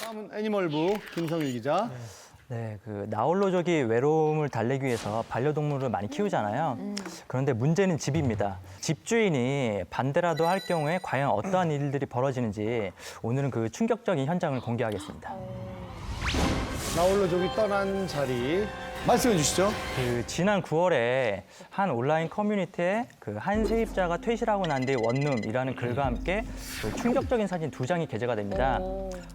다음은 애니멀부 김성일 기자. 네, 나홀로족이 외로움을 달래기 위해서 반려동물을 많이 키우잖아요. 그런데 문제는 집입니다. 집주인이 반대라도 할 경우에 과연 어떠한 일들이 벌어지는지 오늘은 그 충격적인 현장을 공개하겠습니다. 나홀로족이 떠난 자리 말씀해 주시죠. 지난 9월에 한 온라인 커뮤니티에 한 세입자가 퇴실하고 난 뒤 원룸이라는 글과 함께 충격적인 사진 2장이 게재가 됩니다.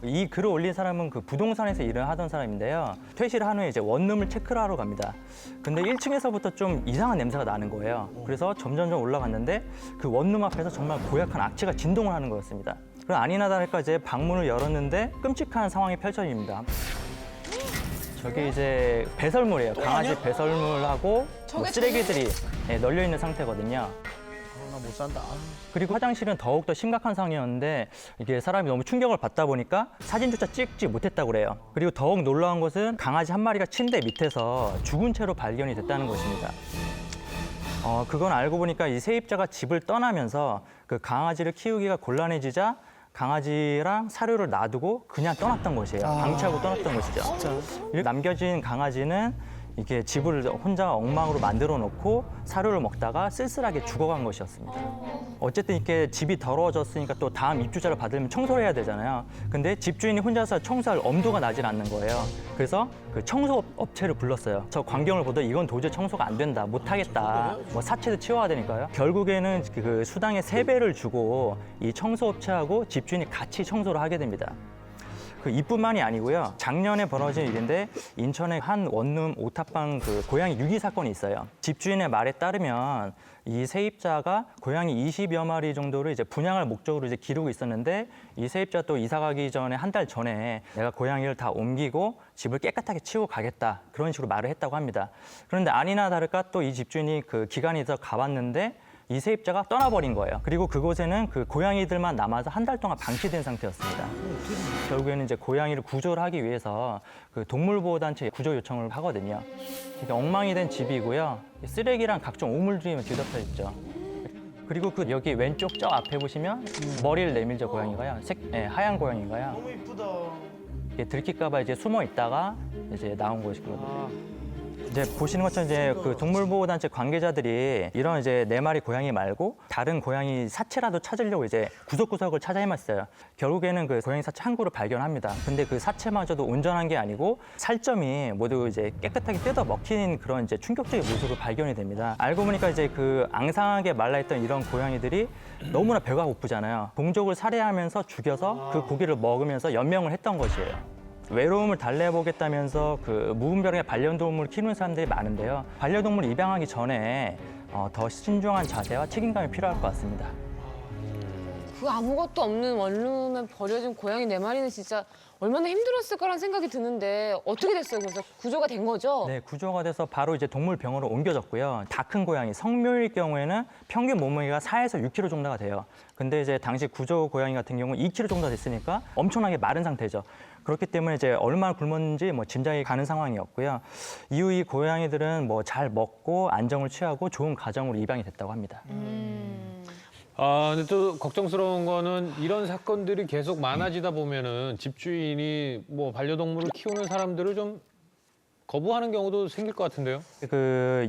이 글을 올린 사람은 부동산에서 일을 하던 사람인데요. 퇴실한 후에 이제 원룸을 체크를 하러 갑니다. 근데 1층에서부터 좀 이상한 냄새가 나는 거예요. 그래서 점점점 올라갔는데 그 원룸 앞에서 정말 고약한 악취가 진동을 하는 거였습니다. 그럼 아니나 다를까 이제 방문을 열었는데 끔찍한 상황이 펼쳐집니다. 저게 이제 배설물이에요. 강아지 배설물하고 쓰레기들이 널려 있는 상태거든요. 나 못 산다. 그리고 화장실은 더욱더 심각한 상황이었는데 이게 사람이 너무 충격을 받다 보니까 사진조차 찍지 못했다고 그래요. 그리고 더욱 놀라운 것은 강아지 한 마리가 침대 밑에서 죽은 채로 발견이 됐다는 것입니다. 그건 알고 보니까 이 세입자가 집을 떠나면서 그 강아지를 키우기가 곤란해지자 강아지랑 사료를 놔두고 그냥 떠났던 것이에요. 방치하고 떠났던 것이죠. 이렇게 남겨진 강아지는 이게 집을 혼자 엉망으로 만들어 놓고 사료를 먹다가 쓸쓸하게 죽어간 것이었습니다. 어쨌든 이렇게 집이 더러워졌으니까 또 다음 입주자를 받으려면 청소를 해야 되잖아요. 근데 집주인이 혼자서 청소할 엄두가 나질 않는 거예요. 그래서 그 청소 업체를 불렀어요. 저 광경을 보더 이건 도저히 청소가 안 된다, 못 하겠다. 뭐 사체도 치워야 되니까요. 결국에는 그 수당의 3배를 주고 이 청소 업체하고 집주인이 같이 청소를 하게 됩니다. 이뿐만이 아니고요. 작년에 벌어진 일인데 인천의 한 원룸 오탑방 고양이 유기 사건이 있어요. 집주인의 말에 따르면 이 세입자가 고양이 20여 마리 정도를 이제 분양할 목적으로 이제 기르고 있었는데 이 세입자 또 이사 가기 전에 한 달 전에 내가 고양이를 다 옮기고 집을 깨끗하게 치우고 가겠다 그런 식으로 말을 했다고 합니다. 그런데 아니나 다를까 또 이 집주인이 기간이 더 가봤는데 이 세입자가 떠나버린 거예요. 그리고 그곳에는 고양이들만 남아서 한 달 동안 방치된 상태였습니다. 결국에는 이제 고양이를 구조를 하기 위해서 동물보호단체에 구조 요청을 하거든요. 이게 엉망이 된 집이고요. 쓰레기랑 각종 오물들이 뒤덮여 있죠. 그리고 여기 왼쪽 저 앞에 보시면 머리를 내밀죠, 고양이가요. 하얀 고양이가요. 너무 이쁘다. 이게 들킬까봐 이제 숨어 있다가 이제 나온 것이거든요. 이제 보시는 것처럼 이제 동물보호단체 관계자들이 이런 이제 4마리 고양이 말고 다른 고양이 사체라도 찾으려고 이제 구석구석을 찾아 헤맸어요. 결국에는 고양이 사체 한 구를 발견합니다. 근데 그 사체마저도 온전한 게 아니고 살점이 모두 이제 깨끗하게 뜯어 먹힌 그런 이제 충격적인 모습으로 발견이 됩니다. 알고 보니까 이제 앙상하게 말라있던 이런 고양이들이 너무나 배가 고프잖아요. 동족을 살해하면서 죽여서 그 고기를 먹으면서 연명을 했던 것이에요. 외로움을 달래보겠다면서 무분별하게 반려동물을 키우는 사람들이 많은데요. 반려동물 입양하기 전에 더 신중한 자세와 책임감이 필요할 것 같습니다. 아무것도 없는 원룸에 버려진 고양이 4마리는 진짜 얼마나 힘들었을 거란 생각이 드는데 어떻게 됐어요? 그래서 구조가 된 거죠? 네, 구조가 돼서 바로 이제 동물병원으로 옮겨졌고요. 다 큰 고양이, 성묘일 경우에는 평균 몸무게가 4에서 6kg 정도가 돼요. 근데 이제 당시 구조 고양이 같은 경우 2kg 정도 됐으니까 엄청나게 마른 상태죠. 그렇기 때문에 이제 얼마나 굶었는지 짐작이 가는 상황이었고요. 이후 이 고양이들은 잘 먹고 안정을 취하고 좋은 가정으로 입양이 됐다고 합니다. 근데 또 걱정스러운 거는 이런 사건들이 계속 많아지다 보면은 집주인이 반려동물을 키우는 사람들을 좀 거부하는 경우도 생길 것 같은데요?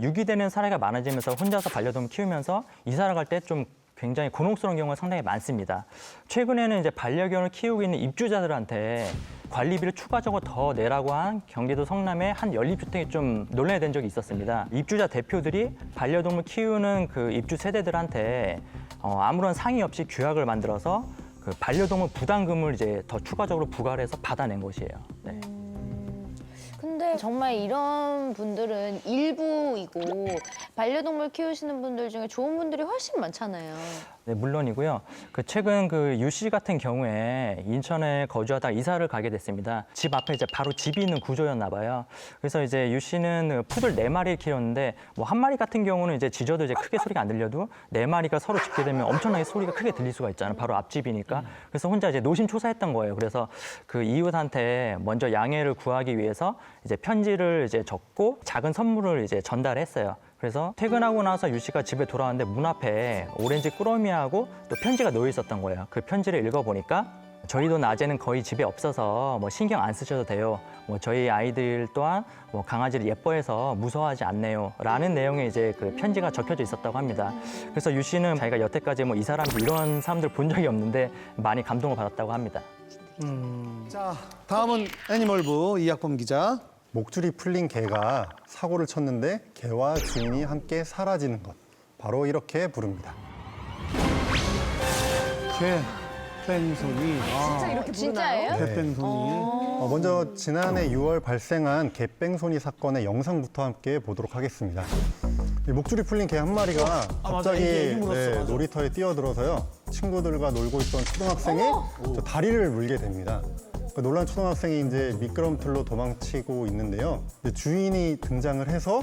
유기되는 사례가 많아지면서 혼자서 반려동물 키우면서 이사를 갈 때 좀 굉장히 곤혹스러운 경우가 상당히 많습니다. 최근에는 이제 반려견을 키우고 있는 입주자들한테 관리비를 추가적으로 더 내라고 한 경기도 성남의 한 연립주택이 좀 논란이 된 적이 있었습니다. 입주자 대표들이 반려동물 키우는 입주 세대들한테 아무런 상의 없이 규약을 만들어서 반려동물 부담금을 이제 더 추가적으로 부과를 해서 받아낸 것이에요. 네. 근데 정말 이런 분들은 일부이고 반려동물 키우시는 분들 중에 좋은 분들이 훨씬 많잖아요. 네, 물론이고요. 최근 유 씨 같은 경우에 인천에 거주하다 이사를 가게 됐습니다. 집 앞에 이제 바로 집이 있는 구조였나 봐요. 그래서 이제 유 씨는 푸들 4마리를 키웠는데 한 마리 같은 경우는 이제 짖어도 이제 크게 소리가 안 들려도 4마리가 서로 짖게 되면 엄청나게 소리가 크게 들릴 수가 있잖아요. 바로 앞집이니까. 그래서 혼자 이제 노심초사했던 거예요. 그래서 이웃한테 먼저 양해를 구하기 위해서 이제 편지를 이제 적고 작은 선물을 이제 전달했어요. 그래서 퇴근하고 나서 유 씨가 집에 돌아왔는데 문 앞에 오렌지 꾸러미하고 또 편지가 놓여 있었던 거예요. 그 편지를 읽어보니까 저희도 낮에는 거의 집에 없어서 뭐 신경 안 쓰셔도 돼요. 뭐 저희 아이들 또한 뭐 강아지를 예뻐해서 무서워하지 않네요. 라는 내용의 이제 그 편지가 적혀져 있었다고 합니다. 그래서 유 씨는 자기가 여태까지 뭐 이 사람들 이런 사람들 본 적이 없는데 많이 감동을 받았다고 합니다. 자, 다음은 애니멀부 이학범 기자. 목줄이 풀린 개가 사고를 쳤는데 개와 주인이 함께 사라지는 것. 바로 이렇게 부릅니다. 갱손이. 진짜 이렇게 부르나요? 진짜예요? 갱손이. 먼저 지난해 6월 발생한 개뺑소니 사건의 영상부터 함께 보도록 하겠습니다. 이 목줄이 풀린 개 한 마리가 갑자기 놀이터에 뛰어들어서요. 친구들과 놀고 있던 초등학생이 저 다리를 물게 됩니다. 그 놀란 초등학생이 이제 미끄럼틀로 도망치고 있는데요. 이제 주인이 등장을 해서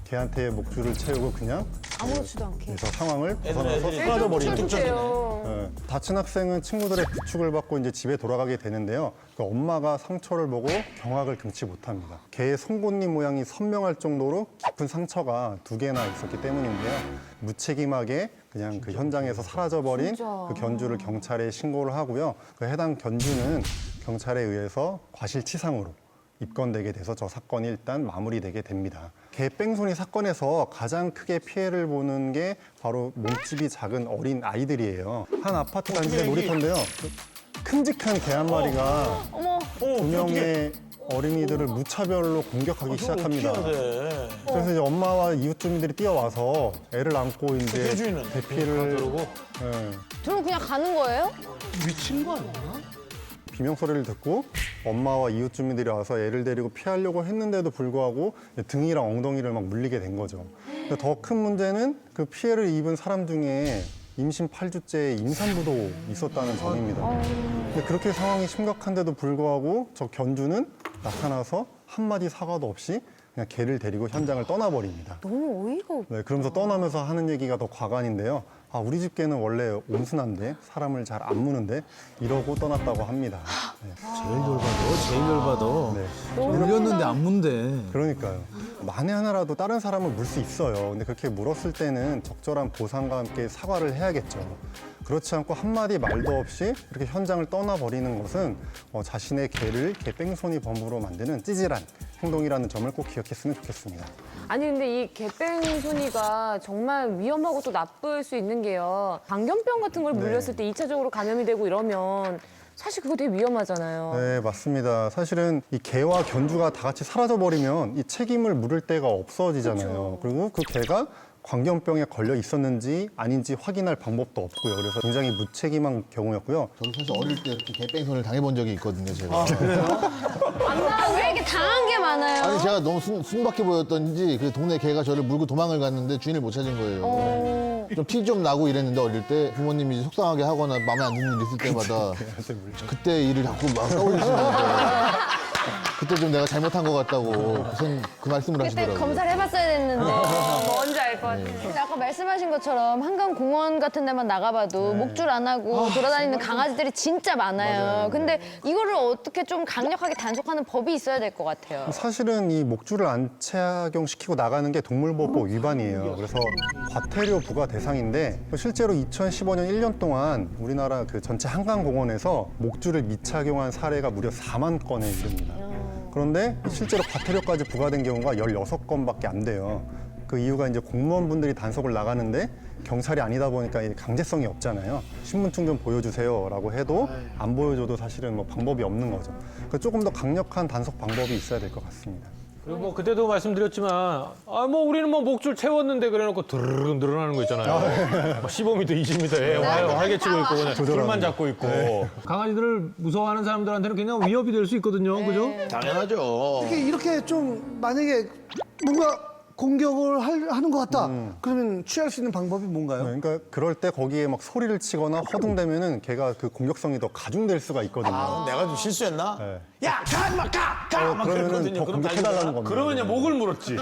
개한테 목줄을 채우고 그냥 아무렇지도 않게. 그래서 상황을 벗어나서 사라져 버리는 요 네. 다친 학생은 친구들의 부축을 받고 이제 집에 돌아가게 되는데요. 그 엄마가 상처를 보고 경악을 금치 못합니다. 개의 송곳니 모양이 선명할 정도로 깊은 상처가 2개나 있었기 때문인데요. 무책임하게 그냥 그 현장에서 사라져버린 그 견주를 경찰에 신고를 하고요. 그 해당 견주는 경찰에 의해서 과실치상으로 입건되게 돼서 저 사건이 일단 마무리되게 됩니다. 개 뺑소니 사건에서 가장 크게 피해를 보는 게 바로 몸집이 작은 어린 아이들이에요. 한 아파트 단지 내 놀이터인데요. 큼직한 개 한 마리가 두 명의 어린이들을 무차별로 공격하기 시작합니다. 그래서 이제 엄마와 이웃 주민들이 뛰어와서 애를 안고 이제 대피를 저는 그냥 가는 거예요? 미친 거 아니야? 비명 소리를 듣고 엄마와 이웃 주민들이 와서 애를 데리고 피하려고 했는데도 불구하고 등이랑 엉덩이를 막 물리게 된 거죠. 더 큰 문제는 그 피해를 입은 사람 중에 임신 8주째 임산부도 있었다는 점입니다. 근데 그렇게 상황이 심각한데도 불구하고 저 견주는 나타나서 한마디 사과도 없이 그냥 개를 데리고 현장을 떠나버립니다. 너무 어이가 없. 네, 그러면서 떠나면서 하는 얘기가 더 과간인데요. 아, 우리 집 개는 원래 온순한데 사람을 잘 안 무는데 이러고 떠났다고 합니다. 네. 제일 열받아. 네. 물렸는데 안 문대. 그러니까요. 만에 하나라도 다른 사람을 물 수 있어요. 근데 그렇게 물었을 때는 적절한 보상과 함께 사과를 해야겠죠. 그렇지 않고 한마디 말도 없이 이렇게 현장을 떠나버리는 것은 자신의 개를 개뺑소니 범으로 만드는 찌질한 행동이라는 점을 꼭 기억했으면 좋겠습니다. 아니 근데 이 개뺑소니가 정말 위험하고 또 나쁠 수 있는 게요. 광견병 같은 걸 물렸을 때 2차적으로 감염이 되고 이러면 사실 그거 되게 위험하잖아요. 네, 맞습니다. 사실은 이 개와 견주가 다 같이 사라져버리면 이 책임을 물을 데가 없어지잖아요. 그리고 그 개가 광견병에 걸려 있었는지 아닌지 확인할 방법도 없고요. 그래서 굉장히 무책임한 경우였고요. 저도 사실 어릴 때 이렇게 개뺑손을 당해본 적이 있거든요, 제가. 왜 이렇게 당한 게 많아요? 아니, 제가 너무 순박해 보였던지 그 동네 개가 저를 물고 도망을 갔는데 주인을 못 찾은 거예요. 좀 티 좀 나고 이랬는데 어릴 때 부모님이 속상하게 하거나 마음에 안 드는 일 있을 때마다 그때 일을 자꾸 막 떠올리시는데 그때 좀 내가 잘못한 것 같다고 무슨 그 말씀을 그때 하시더라고요. 검사를 해봤어야 됐는데. 뭔지 알 것 같아. 근데 아까 말씀하신 것처럼 한강공원 같은 데만 나가봐도 목줄 안 하고 돌아다니는 강아지들이 진짜 많아요. 근데 이거를 어떻게 좀 강력하게 단속하는 법이 있어야 될 것 같아요. 사실은 이 목줄을 안 착용시키고 나가는 게 동물보호법 위반이에요. 그래서 과태료 부과 대상인데 실제로 2015년 1년 동안 우리나라 그 전체 한강공원에서 목줄을 미착용한 사례가 무려 4만 건에 이릅니다. 그런데 실제로 과태료까지 부과된 경우가 16건밖에 안 돼요. 그 이유가 이제 공무원분들이 단속을 나가는데 경찰이 아니다 보니까 강제성이 없잖아요. 신분증 좀 보여주세요라고 해도 안 보여줘도 사실은 뭐 방법이 없는 거죠. 그래서 조금 더 강력한 단속 방법이 있어야 될 것 같습니다. 그리고 뭐 그때도 말씀드렸지만 우리는 뭐 목줄 채웠는데 그래놓고 드르르 늘어나는 거 있잖아요. 15m, 20m에 활개치고 있고 그냥 줄만 잡고 있고. 강아지들을 무서워하는 사람들한테는 그냥 위협이 될 수 있거든요. 그죠? 당연하죠. 이렇게 좀 만약에 뭔가 공격을 하는 것 같다. 그러면 취할 수 있는 방법이 뭔가요? 그러니까 그럴 때 거기에 막 소리를 치거나 허둥대면은 걔가 그 공격성이 더 가중될 수가 있거든요. 내가 좀 실수했나? 네. 야, 가지 마, 가! 막 그러면은 그랬거든요. 더 그럼 공격해달라는 겁니다. 그러면 그냥 목을 물었지.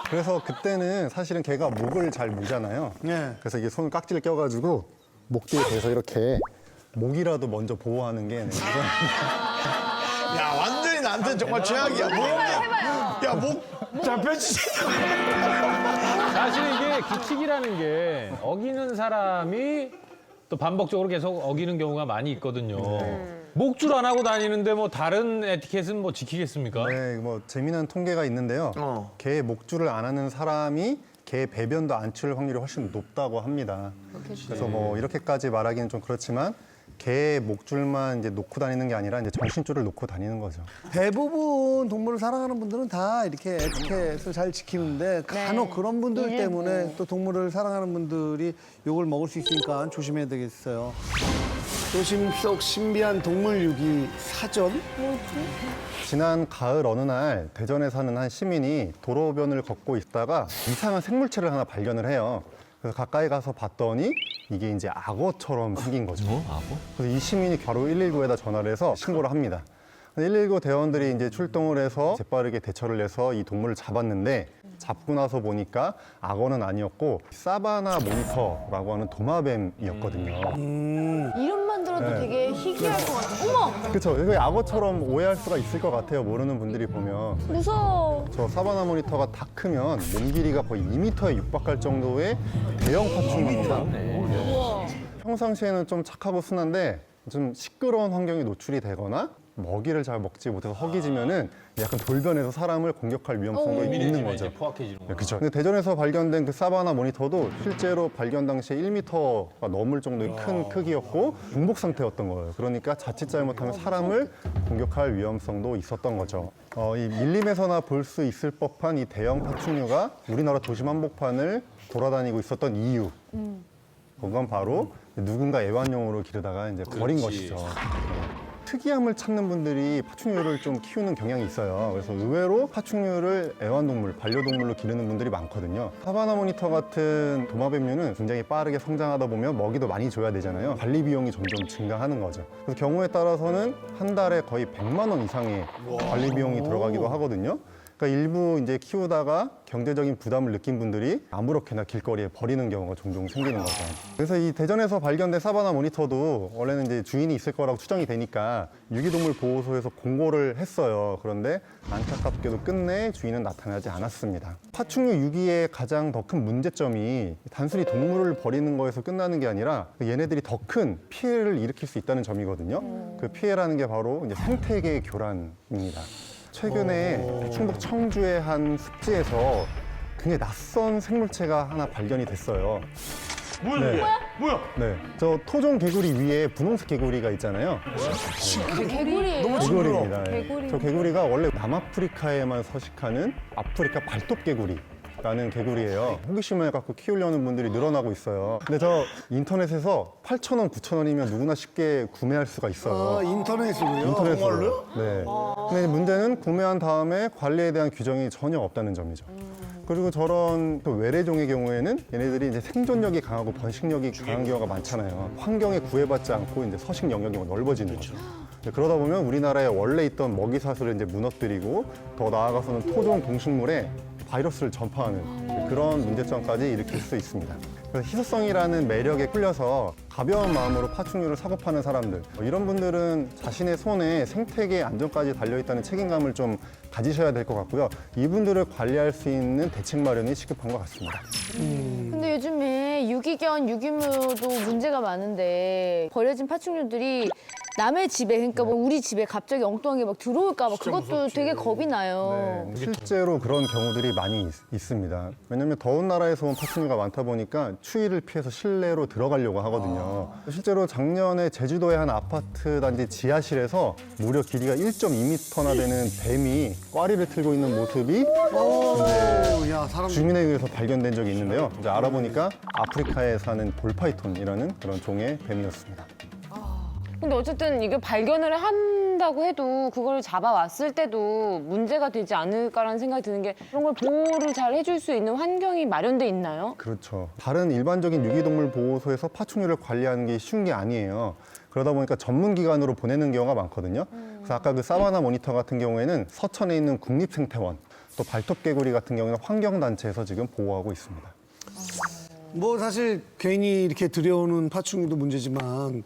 그래서 그때는 사실은 걔가 목을 잘 물잖아요. 네. 그래서 이게 손을 깍지를 껴가지고 목 뒤에 대서 이렇게 목이라도 먼저 보호하는 게 야, 완전히 나한테 정말 최악이야. 야, 목 잡혀지. 사실 이게 규칙이라는 게 어기는 사람이 또 반복적으로 계속 어기는 경우가 많이 있거든요. 목줄 안 하고 다니는데 뭐 다른 에티켓은 뭐 지키겠습니까? 네, 뭐 재미난 통계가 있는데요. 개 목줄을 안 하는 사람이 개 배변도 안 치울 확률이 훨씬 높다고 합니다. 그래서 뭐 이렇게까지 말하기는 좀 그렇지만 개 목줄만 이제 놓고 다니는 게 아니라 이제 전신줄을 놓고 다니는 거죠. 대부분 동물을 사랑하는 분들은 다 이렇게 에티켓을 잘 지키는데 간혹 그런 분들 때문에 또 동물을 사랑하는 분들이 욕을 먹을 수 있으니까 조심해야 되겠어요. 도심 속 신비한 동물 유기 사전? 지난 가을 어느 날 대전에 사는 한 시민이 도로변을 걷고 있다가 이상한 생물체를 하나 발견을 해요. 그래서 가까이 가서 봤더니 이게 이제 악어처럼 생긴 거죠. 악어? 그래서 이 시민이 바로 119에다 전화를 해서 신고를 합니다. 119 대원들이 이제 출동을 해서 재빠르게 대처를 해서 이 동물을 잡았는데 잡고 나서 보니까 악어는 아니었고 사바나 모니터라고 하는 도마뱀이었거든요. 이름만 들어도 되게 희귀할 것 같아. 어머, 그렇죠. 이거 악어처럼 오해할 수가 있을 것 같아요. 모르는 분들이 보면. 무서워. 저 사바나 모니터가 다 크면 몸 길이가 거의 2m에 육박할 정도의 대형 파충류입니다. 평상시에는 좀 착하고 순한데 좀 시끄러운 환경에 노출이 되거나 먹이를 잘 먹지 못해서 허기지면은 약간 돌변해서 사람을 공격할 위험성도 있는 거죠. 포악해지는 거. 그렇죠. 근데 대전에서 발견된 그 사바나 모니터도 실제로 발견 당시에 1m가 넘을 정도의 큰 크기였고 중복 상태였던 거예요. 그러니까 자칫 잘못하면 사람을 공격할 위험성도 있었던 거죠. 이 밀림에서나 볼 수 있을 법한 이 대형 파충류가 우리나라 도심 한복판을 돌아다니고 있었던 이유. 그건 바로 누군가 애완용으로 기르다가 이제 버린 것이죠. 특이함을 찾는 분들이 파충류를 좀 키우는 경향이 있어요. 그래서 의외로 파충류를 애완동물, 반려동물로 기르는 분들이 많거든요. 사바나 모니터 같은 도마뱀류는 굉장히 빠르게 성장하다 보면 먹이도 많이 줘야 되잖아요. 관리 비용이 점점 증가하는 거죠. 그래서 경우에 따라서는 한 달에 거의 100만 원 이상의 관리 비용이 들어가기도 하거든요. 그러니까 일부 이제 키우다가 경제적인 부담을 느낀 분들이 아무렇게나 길거리에 버리는 경우가 종종 생기는 거죠. 그래서 이 대전에서 발견된 사바나 모니터도 원래는 이제 주인이 있을 거라고 추정이 되니까 유기동물 보호소에서 공고를 했어요. 그런데 안타깝게도 끝내 주인은 나타나지 않았습니다. 파충류 유기의 가장 더 큰 문제점이 단순히 동물을 버리는 거에서 끝나는 게 아니라 얘네들이 더 큰 피해를 일으킬 수 있다는 점이거든요. 그 피해라는 게 바로 이제 생태계 교란입니다. 최근에 충북 청주의 한 습지에서 굉장히 낯선 생물체가 하나 발견이 됐어요. 뭐야? 네, 저 토종 개구리 위에 분홍색 개구리가 있잖아요. 개구리. 개구리입니다. 예. 저 개구리가 원래 남아프리카에만 서식하는 아프리카 발톱 개구리. 라는 개구리예요. 호기심을 갖고 키우려는 분들이 늘어나고 있어요. 근데 저 인터넷에서 8,000원, 9,000원이면 누구나 쉽게 구매할 수가 있어요. 인터넷으로요? 인터넷으로. 네. 근데 문제는 구매한 다음에 관리에 대한 규정이 전혀 없다는 점이죠. 그리고 저런 또 외래종의 경우에는 얘네들이 이제 생존력이 강하고 번식력이 강한 경우가 많잖아요. 환경에 구애받지 않고 이제 서식 영역이 넓어지는 거죠. 그러다 보면 우리나라에 원래 있던 먹이 사슬을 이제 무너뜨리고 더 나아가서는 토종 동식물에 바이러스를 전파하는 그런 문제점까지 일으킬 수 있습니다. 그래서 희소성이라는 매력에 끌려서 가벼운 마음으로 파충류를 사고 파는 사람들, 이런 분들은 자신의 손에 생태계 안전까지 달려있다는 책임감을 좀 가지셔야 될 것 같고요. 이분들을 관리할 수 있는 대책 마련이 시급한 것 같습니다. 근데 요즘에 유기견, 유기묘도 문제가 많은데 버려진 파충류들이 남의 집에, 그러니까 뭐 우리 집에 갑자기 엉뚱하게 막 들어올까 봐 그것도 되게 겁이 나요. 네, 실제로 그런 경우들이 많이 있습니다. 왜냐하면 더운 나라에서 온 파충류가 많다 보니까 추위를 피해서 실내로 들어가려고 하거든요. 실제로 작년에 제주도의 한 아파트 단지 지하실에서 무려 길이가 1.2m나 되는 뱀이 꽈리를 틀고 있는 모습이 야, 사람 주민에 의해서 발견된 적이 있는데요. 이제 알아보니까 아프리카에 사는 볼파이톤이라는 그런 종의 뱀이었습니다. 근데 어쨌든 이게 발견을 한다고 해도 그걸 잡아왔을 때도 문제가 되지 않을까라는 생각이 드는 게 그런 걸 보호를 잘 해줄 수 있는 환경이 마련돼 있나요? 그렇죠. 다른 일반적인 유기동물 보호소에서 파충류를 관리하는 게 쉬운 게 아니에요. 그러다 보니까 전문 기관으로 보내는 경우가 많거든요. 그래서 아까 그 사바나 모니터 같은 경우에는 서천에 있는 국립생태원, 또 발톱개구리 같은 경우는 환경단체에서 지금 보호하고 있습니다. 뭐 사실 괜히 이렇게 들여오는 파충류도 문제지만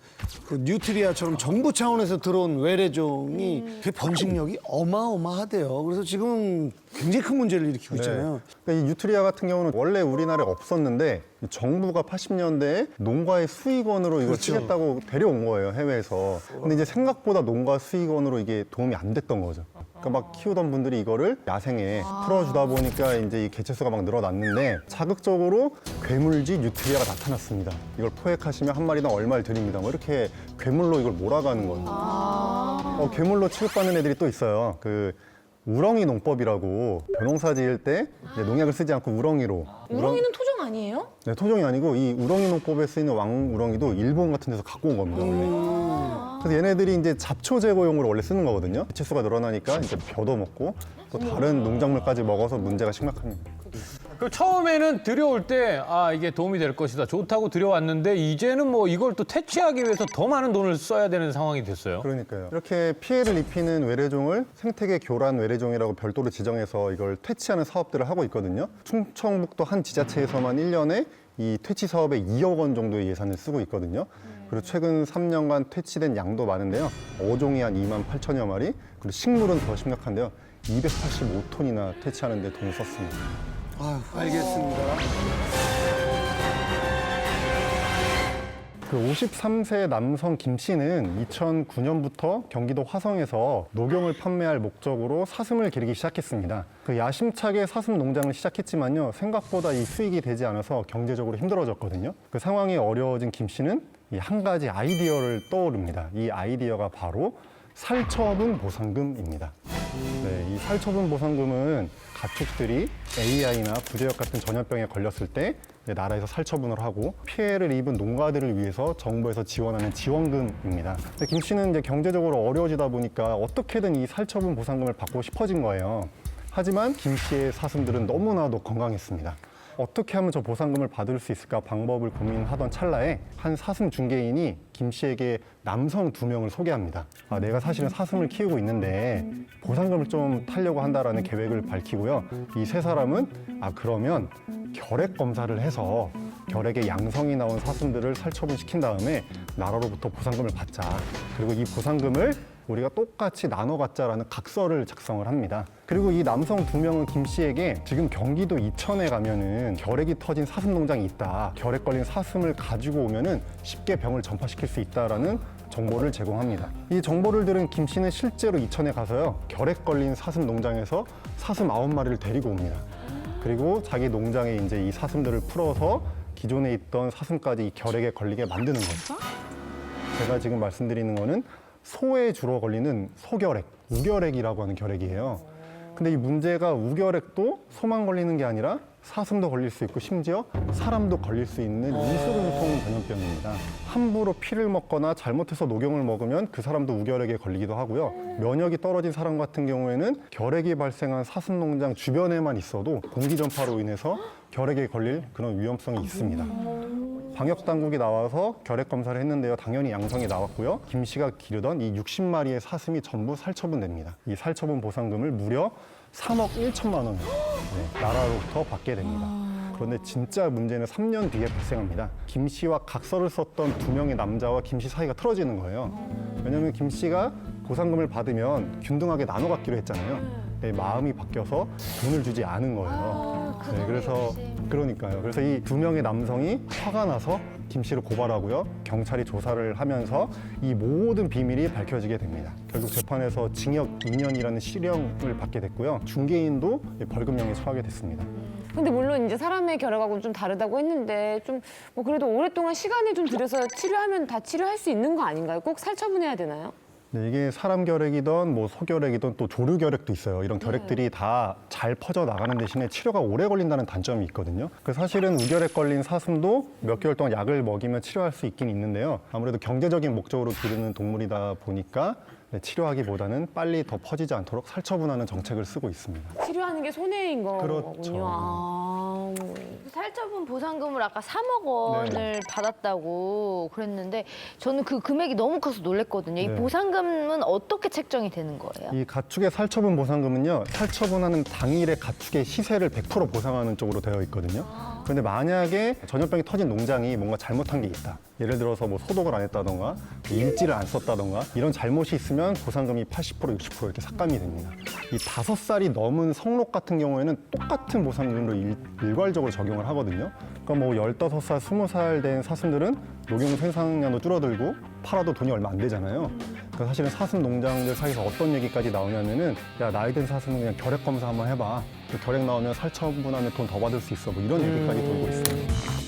그 뉴트리아처럼 정부 차원에서 들어온 외래종이 그 번식력이 어마어마하대요. 그래서 지금 굉장히 큰 문제를 일으키고 있잖아요. 그러니까 이 뉴트리아 같은 경우는 원래 우리나라에 없었는데 정부가 80년대에 농가의 수익원으로 이걸 쓰겠다고 데려온 거예요, 해외에서. 근데 이제 생각보다 농가 수익원으로 이게 도움이 안 됐던 거죠. 그러니까 막 키우던 분들이 이거를 야생에 풀어주다 보니까 이제 이 개체수가 막 늘어났는데 자극적으로 괴물지 뉴트리아가 나타났습니다. 이걸 포획하시면 한 마리당 얼마를 드립니다. 뭐 이렇게 괴물로 이걸 몰아가는 거예요. 괴물로 취급받는 애들이 또 있어요. 그 우렁이 농법이라고 벼농사 지을 때 이제 농약을 쓰지 않고 우렁이로. 우렁이는 토종 아니에요? 네, 토종이 아니고 이 우렁이 농법에 쓰이는 왕우렁이도 일본 같은 데서 갖고 온 겁니다, 원래. 그래서 얘네들이 이제 잡초 제거용으로 원래 쓰는 거거든요. 개체수가 늘어나니까 이제 벼도 먹고 또 다른 농작물까지 먹어서 문제가 심각합니다. 그 처음에는 들여올 때 아 이게 도움이 될 것이다 좋다고 들여왔는데 이제는 뭐 이걸 또 퇴치하기 위해서 더 많은 돈을 써야 되는 상황이 됐어요. 그러니까요. 이렇게 피해를 입히는 외래종을 생태계 교란 외래종이라고 별도로 지정해서 이걸 퇴치하는 사업들을 하고 있거든요. 충청북도 한 지자체에서만 1년에 이 퇴치 사업에 2억 원 정도의 예산을 쓰고 있거든요. 그리고 최근 3년간 퇴치된 양도 많은데요. 어종이 한 2만 8천여 마리, 그리고 식물은 더 심각한데요. 285톤이나 퇴치하는 데 돈을 썼습니다. 아유, 알겠습니다. 그 53세 남성 김 씨는 2009년부터 경기도 화성에서 녹용을 판매할 목적으로 사슴을 기르기 시작했습니다. 그 야심차게 사슴 농장을 시작했지만요, 생각보다 이 수익이 되지 않아서 경제적으로 힘들어졌거든요. 그 상황이 어려워진 김 씨는 이 한 가지 아이디어를 떠오릅니다. 이 아이디어가 바로 살처분 보상금입니다. 네, 이 살처분 보상금은 가축들이 AI나 구제역 같은 전염병에 걸렸을 때 나라에서 살처분을 하고 피해를 입은 농가들을 위해서 정부에서 지원하는 지원금입니다. 근데 김 씨는 이제 경제적으로 어려워지다 보니까 어떻게든 이 살처분 보상금을 받고 싶어진 거예요. 하지만 김 씨의 사슴들은 너무나도 건강했습니다. 어떻게 하면 저 보상금을 받을 수 있을까 방법을 고민하던 찰나에 한 사슴 중개인이 김 씨에게 남성 2명을 소개합니다. 아, 내가 사실은 사슴을 키우고 있는데 보상금을 좀 타려고 한다라는 계획을 밝히고요. 이 세 사람은 그러면 결핵 검사를 해서 결핵에 양성이 나온 사슴들을 살처분시킨 다음에 나라로부터 보상금을 받자. 그리고 이 보상금을 우리가 똑같이 나눠 갖자라는 각서를 작성을 합니다. 그리고 이 남성 2명은 김 씨에게 지금 경기도 이천에 가면은 결핵이 터진 사슴 농장이 있다. 결핵 걸린 사슴을 가지고 오면은 쉽게 병을 전파시킬 수 있다라는 정보를 제공합니다. 이 정보를 들은 김 씨는 실제로 이천에 가서요, 결핵 걸린 사슴 농장에서 사슴 9마리를 데리고 옵니다. 그리고 자기 농장에 이제 이 사슴들을 풀어서 기존에 있던 사슴까지 이 결핵에 걸리게 만드는 거죠. 제가 지금 말씀드리는 거는 소에 주로 걸리는 소결핵, 우결핵이라고 하는 결핵이에요. 근데 이 문제가 우결핵도 소만 걸리는 게 아니라 사슴도 걸릴 수 있고 심지어 사람도 걸릴 수 있는 이소룡통 전염병입니다. 함부로 피를 먹거나 잘못해서 녹용을 먹으면 그 사람도 우결핵에 걸리기도 하고요. 면역이 떨어진 사람 같은 경우에는 결핵이 발생한 사슴 농장 주변에만 있어도 공기 전파로 인해서 결핵에 걸릴 그런 위험성이 있습니다. 방역 당국이 나와서 결핵 검사를 했는데요. 당연히 양성이 나왔고요. 김 씨가 기르던 이 60마리의 사슴이 전부 살처분됩니다. 이 살처분 보상금을 무려 3억 1천만 원 나라로부터 받게 됩니다. 그런데 진짜 문제는 3년 뒤에 발생합니다. 김 씨와 각서를 썼던 2명의 남자와 김 씨 사이가 틀어지는 거예요. 왜냐하면 김 씨가 보상금을 받으면 균등하게 나눠 갖기로 했잖아요. 네, 마음이 바뀌어서 돈을 주지 않은 거예요. 네, 그래서 이 2명의 남성이 화가 나서 김 씨를 고발하고요. 경찰이 조사를 하면서 이 모든 비밀이 밝혀지게 됩니다. 결국 재판에서 징역 2년이라는 실형을 받게 됐고요. 중개인도 벌금형에 처하게 됐습니다. 근데 물론 이제 사람의 결핵하고는 좀 다르다고 했는데 좀 뭐 그래도 오랫동안 시간을 좀 들여서 치료하면 다 치료할 수 있는 거 아닌가요? 꼭 살처분해야 되나요? 네, 이게 사람 결핵이든 뭐 소결핵이든 또 조류 결핵도 있어요. 이런 결핵들이 다 잘 퍼져 나가는 대신에 치료가 오래 걸린다는 단점이 있거든요. 그래서 사실은 우결핵 걸린 사슴도 몇 개월 동안 약을 먹이면 치료할 수 있긴 있는데요. 아무래도 경제적인 목적으로 기르는 동물이다 보니까 치료하기보다는 빨리 더 퍼지지 않도록 살처분하는 정책을 쓰고 있습니다. 치료하는 게 손해인 거군요. 그렇죠. 아. 살처분 보상금을 아까 3억 원을 받았다고 그랬는데 저는 그 금액이 너무 커서 놀랐거든요. 이 네. 보상금은 어떻게 책정이 되는 거예요? 이 가축의 살처분 보상금은요, 살처분하는 당일의 가축의 시세를 100% 보상하는 쪽으로 되어 있거든요. 그런데 만약에 전염병이 터진 농장이 뭔가 잘못한 게 있다. 예를 들어서 뭐 소독을 안 했다던가 인지를 안 썼다던가 이런 잘못이 있으면 보상금이 80% 60% 이렇게 삭감이 됩니다. 이 5살이 넘은 성록 같은 경우에는 똑같은 보상금으로 일괄적으로 적용을 하거든요. 그러니까 뭐 15살, 20살 된 사슴들은 녹용 생산량도 줄어들고 팔아도 돈이 얼마 안 되잖아요. 그러니까 사실은 사슴 농장들 사이에서 어떤 얘기까지 나오냐면은 야, 나이 든 사슴은 그냥 결핵 검사 한번 해봐. 그 결핵 나오면 살처분하면 돈 더 받을 수 있어. 뭐 이런 얘기까지 돌고 있어요.